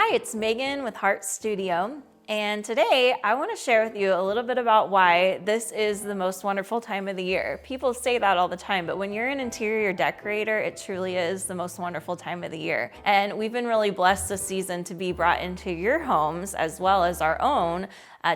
Hi, it's Megan with Hardt Studio, and today I want to share with you a little bit about why this is the most wonderful time of the year. People say that all the time, but when you're an interior decorator, it truly is the most wonderful time of the year. And we've been really blessed this season to be brought into your homes as well as our own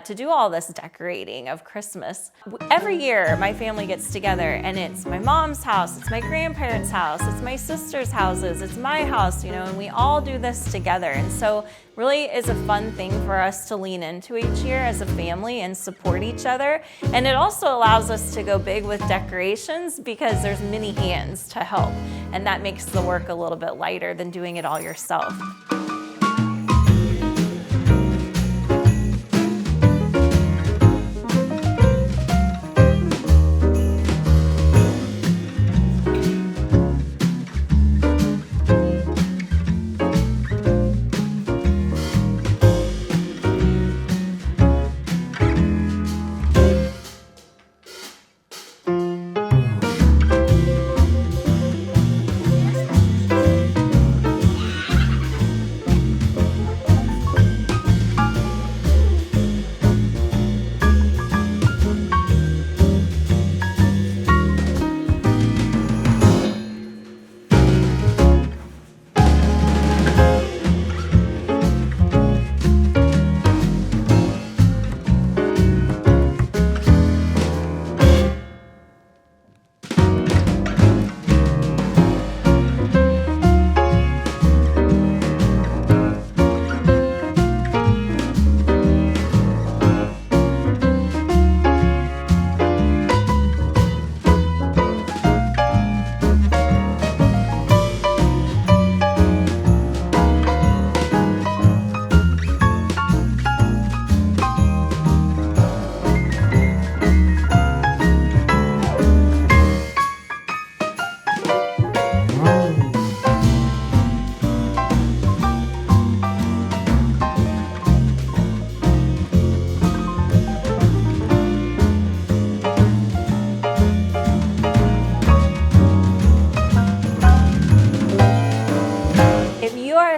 to do all this decorating of Christmas. Every year, my family gets together and it's my mom's house, it's my grandparents' house, it's my sister's houses, it's my house, and we all do this together. And so really is a fun thing for us to lean into each year as a family and support each other. And it also allows us to go big with decorations because there's many hands to help. And that makes the work a little bit lighter than doing it all yourself.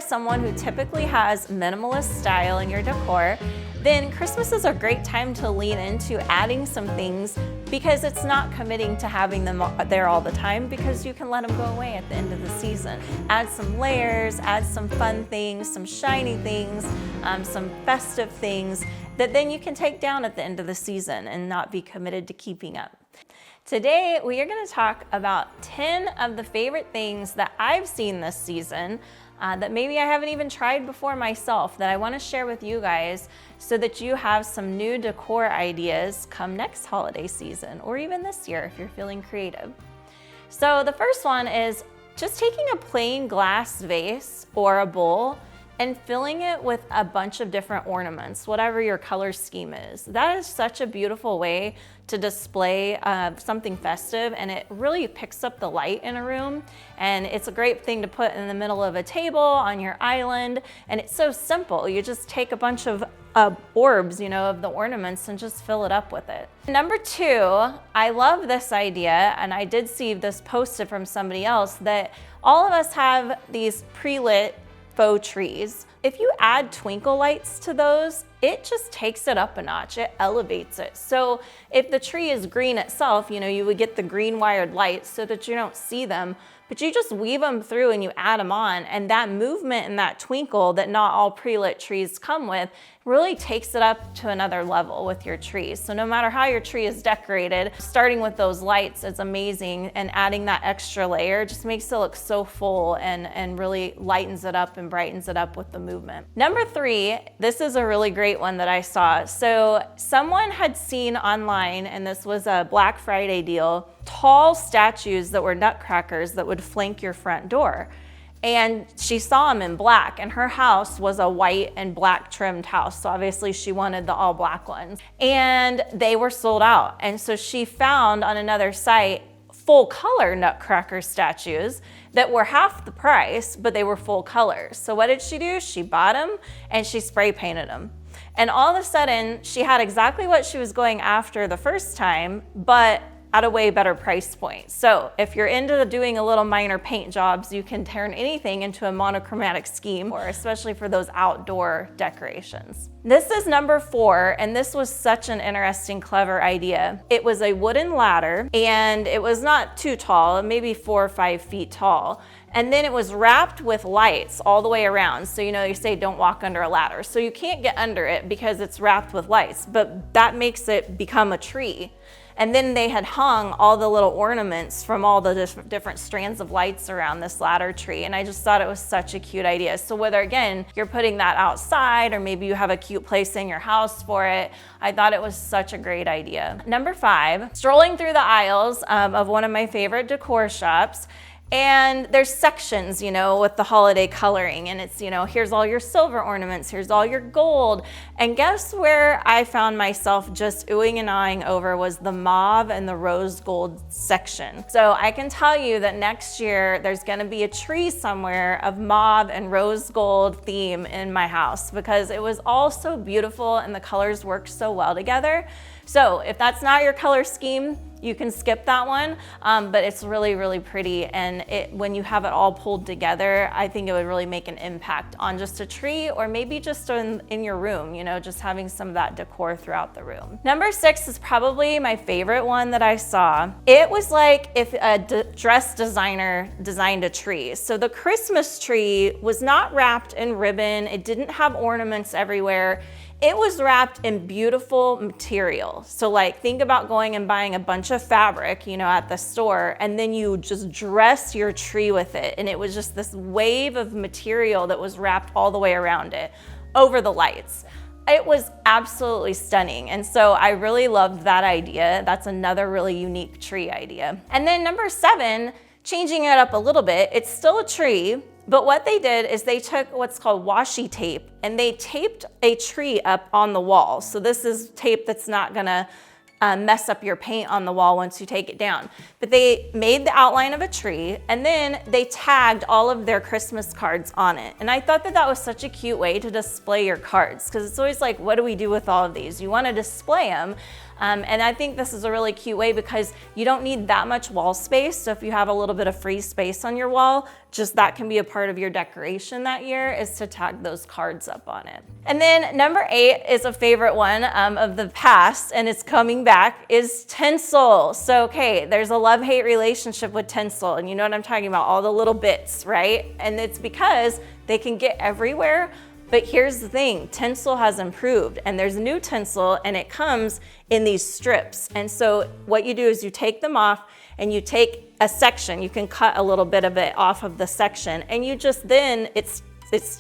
Someone who typically has minimalist style in your decor, then Christmas is a great time to lean into adding some things because it's not committing to having them there all the time because you can let them go away at the end of the season. Add some layers, add some fun things, some shiny things, some festive things that then you can take down at the end of the season and not be committed to keeping up. Today, we are going to talk about 10 of the favorite things that I've seen this season that maybe I haven't even tried before myself that I want to share with you guys so that you have some new decor ideas come next holiday season or even this year if you're feeling creative. So the first one is just taking a plain glass vase or a bowl and filling it with a bunch of different ornaments, whatever your color scheme is. That is such a beautiful way to display something festive, and it really picks up the light in a room. And it's a great thing to put in the middle of a table on your island. And it's so simple. You just take a bunch of orbs, of the ornaments and just fill it up with it. Number two, I love this idea, and I did see this posted from somebody else, that all of us have these pre-lit faux trees. If you add twinkle lights to those, it just takes it up a notch, it elevates it. So if the tree is green itself, you would get the green wired lights so that you don't see them, but you just weave them through and you add them on, and that movement and that twinkle that not all pre-lit trees come with really takes it up to another level with your trees. So no matter how your tree is decorated, starting with those lights is amazing, and adding that extra layer just makes it look so full and really lightens it up and brightens it up with the movement. Number three, this is a really great one that I saw. So someone had seen online, and this was a Black Friday deal, tall statues that were nutcrackers that would flank your front door. And she saw them in black, and her house was a white and black trimmed house. So obviously she wanted the all black ones, and they were sold out. And so she found on another site full color nutcracker statues that were half the price, but they were full color. So what did she do? She bought them and she spray painted them. And all of a sudden she had exactly what she was going after the first time, but at a way better price point. So if you're into doing a little minor paint jobs, you can turn anything into a monochromatic scheme, or especially for those outdoor decorations. This is number 4, and this was such an interesting, clever idea. It was a wooden ladder, and it was not too tall, maybe 4 or 5 feet tall. And then it was wrapped with lights all the way around. So, you know, you say don't walk under a ladder. So you can't get under it because it's wrapped with lights, but that makes it become a tree. And then they had hung all the little ornaments from all the different strands of lights around this ladder tree. And I just thought it was such a cute idea. So whether, again, you're putting that outside or maybe you have a cute place in your house for it, I thought it was such a great idea. Number 5, strolling through the aisles of one of my favorite decor shops. And there's sections, you know, with the holiday coloring, and it's, you know, here's all your silver ornaments, here's all your gold. And guess where I found myself just oohing and eyeing over was the mauve and the rose gold section. So I can tell you that next year there's gonna be a tree somewhere of mauve and rose gold theme in my house because it was all so beautiful and the colors worked so well together. So if that's not your color scheme, you can skip that one, but it's really, really pretty. And when you have it all pulled together, I think it would really make an impact on just a tree or maybe just in your room, you know, just having some of that decor throughout the room. Number 6 is probably my favorite one that I saw. It was like if a dress designer designed a tree. So the Christmas tree was not wrapped in ribbon. It didn't have ornaments everywhere. It was wrapped in beautiful material. So like think about going and buying a bunch of fabric, you know, at the store, and then you just dress your tree with it. And it was just this wave of material that was wrapped all the way around it over the lights. It was absolutely stunning. And so I really loved that idea. That's another really unique tree idea. And then number 7, changing it up a little bit, it's still a tree, but what they did is they took what's called washi tape and they taped a tree up on the wall. So this is tape that's not gonna mess up your paint on the wall once you take it down. But they made the outline of a tree and then they tagged all of their Christmas cards on it. And I thought that that was such a cute way to display your cards because it's always like, what do we do with all of these? You wanna display them. And I think this is a really cute way because you don't need that much wall space. So if you have a little bit of free space on your wall, just that can be a part of your decoration that year is to tag those cards up on it. And then number 8 is a favorite one of the past and it's coming back is tinsel. So, okay, there's a love-hate relationship with tinsel and you know what I'm talking about, all the little bits, right? And it's because they can get everywhere. But here's the thing, tinsel has improved and there's new tinsel and it comes in these strips. And so what you do is you take them off and you take a section, you can cut a little bit of it off of the section and you just then, it's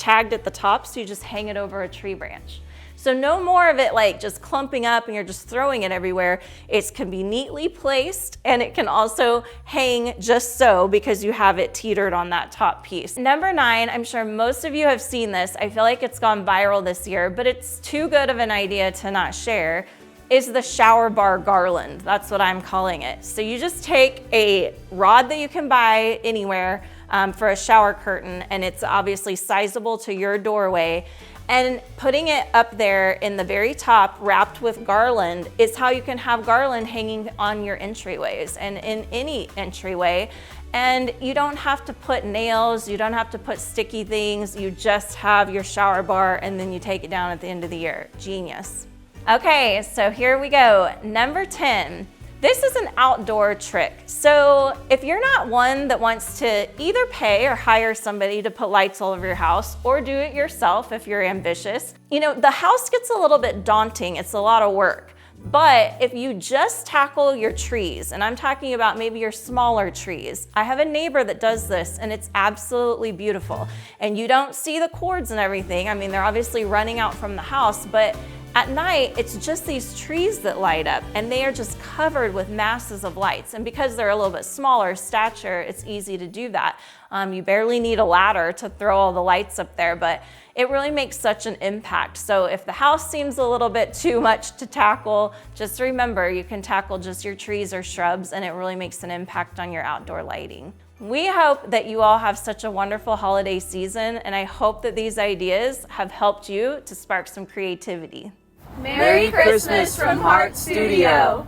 tagged at the top so you just hang it over a tree branch. So no more of it like just clumping up and you're just throwing it everywhere. It can be neatly placed and it can also hang just so because you have it teetered on that top piece. Number 9, I'm sure most of you have seen this. I feel like it's gone viral this year, but it's too good of an idea to not share, is the shower bar garland. That's what I'm calling it. So you just take a rod that you can buy anywhere for a shower curtain and it's obviously sizable to your doorway. And putting it up there in the very top, wrapped with garland, is how you can have garland hanging on your entryways and in any entryway. And you don't have to put nails, you don't have to put sticky things, you just have your shower bar and then you take it down at the end of the year. Genius. Okay, so here we go. Number 10. This is an outdoor trick. So if you're not one that wants to either pay or hire somebody to put lights all over your house or do it yourself if you're ambitious, you know, the house gets a little bit daunting. It's a lot of work. But if you just tackle your trees, and I'm talking about maybe your smaller trees, I have a neighbor that does this and it's absolutely beautiful. And you don't see the cords and everything. I mean, they're obviously running out from the house, but at night, it's just these trees that light up and they are just covered with masses of lights. And because they're a little bit smaller stature, it's easy to do that. You barely need a ladder to throw all the lights up there, but it really makes such an impact. So if the house seems a little bit too much to tackle, just remember you can tackle just your trees or shrubs and it really makes an impact on your outdoor lighting. We hope that you all have such a wonderful holiday season and I hope that these ideas have helped you to spark some creativity. Merry Christmas from Hardt Studio.